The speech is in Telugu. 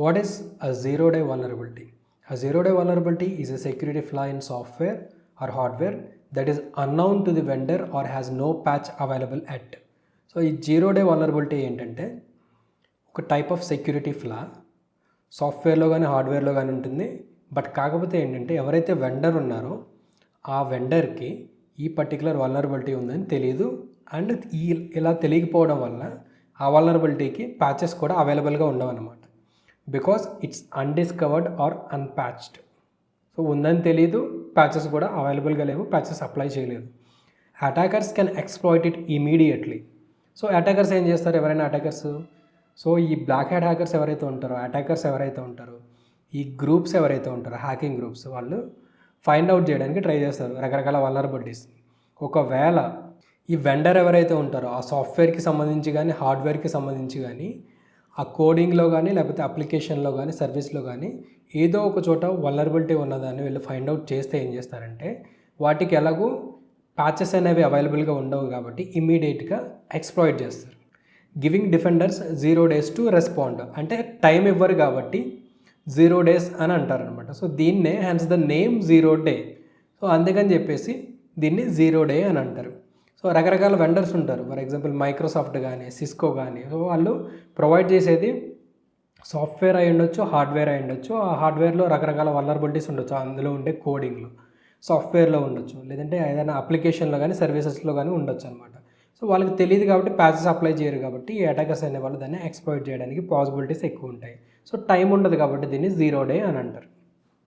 What is a zero-day vulnerability? A zero-day vulnerability is a security flaw in software or hardware that is unknown to the vendor or has no patch available at. So ఈ జీరో డే వల్నరబిలిటీ ఏంటంటే ఒక టైప్ ఆఫ్ సెక్యూరిటీ ఫ్లా సాఫ్ట్వేర్లో కానీ హార్డ్వేర్లో కానీ ఉంటుంది. బట్ కాకపోతే ఏంటంటే ఎవరైతే వెండర్ ఉన్నారో ఆ వెండర్కి ఈ పర్టికులర్ వల్నరబిలిటీ ఉందని తెలియదు. అండ్ ఇలా తెలియకపోవడం వల్ల ఆ వల్నరబిలిటీకి ప్యాచెస్ కూడా అవైలబుల్గా ఉండవన్నమాట. Because it's undiscovered or unpatched. So ఉందని తెలియదు, ప్యాచెస్ కూడా అవైలబుల్గా లేవు, ప్యాచెస్ అప్లై చేయలేదు. Attackers can exploit it immediately. So attackers ఏం చేస్తారు, ఎవరైనా అటాకర్స్, సో ఈ బ్లాక్ హ్యాట్ హ్యాకర్స్ ఎవరైతే ఉంటారో, అటాకర్స్ ఎవరైతే ఉంటారో, ఈ గ్రూప్స్ ఎవరైతే ఉంటారో, హ్యాకింగ్ గ్రూప్స్, వాళ్ళు ఫైండ్ అవుట్ చేయడానికి ట్రై చేస్తారు రకరకాల వల్నరబిలిటీస్. ఒకవేళ ఈ వెండర్ ఎవరైతే ఉంటారో ఆ సాఫ్ట్వేర్కి సంబంధించి కానీ హార్డ్వేర్కి సంబంధించి కానీ ఆ కోడింగ్లో కానీ లేకపోతే అప్లికేషన్లో కానీ సర్వీస్లో కానీ ఏదో ఒక చోట వల్నరబిలిటీ ఉన్నదాన్ని వీళ్ళు ఫైండ్ అవుట్ చేస్తే ఏం చేస్తారంటే వాటికి ఎలాగూ ప్యాచెస్ అనేవి అవైలబుల్గా ఉండవు కాబట్టి ఇమ్మీడియట్గా ఎక్స్ప్లాయిట్ చేస్తారు. Giving defenders 0 days to respond. అంటే టైం ఇవ్వరు కాబట్టి 0 days అని అంటారనమాట. సో దీన్నే హ్యాన్స్ ద నేమ్ 0 day. సో అందుకని చెప్పేసి దీన్ని 0 day అని అంటారు. సో రకరకాల వెండర్స్ ఉంటారు. ఫర్ ఎగ్జాంపుల్ మైక్రోసాఫ్ట్ కానీ సిస్కో కానీ, సో వాళ్ళు ప్రొవైడ్ చేసేది సాఫ్ట్వేర్ అయి ఉండొచ్చు, హార్డ్వేర్ అయి ఉండొచ్చు. ఆ హార్డ్వేర్లో రకరకాల వల్నరబిలిటీస్ ఉండొచ్చు, అందులో ఉండే కోడింగ్లో. సాఫ్ట్వేర్లో ఉండొచ్చు, లేదంటే ఏదైనా అప్లికేషన్లో కానీ సర్వీసెస్లో కానీ ఉండొచ్చు అనమాట. సో వాళ్ళకి తెలియదు కాబట్టి ప్యాచెస్ అప్లై చేయరు కాబట్టి ఈ అటాకర్స్ అనే వాళ్ళు దాన్ని ఎక్స్ప్లాయిట్ చేయడానికి పాసిబిలిటీస్ ఎక్కువ ఉంటాయి. సో టైం ఉండదు కాబట్టి దీన్ని 0 day అని అంటారు.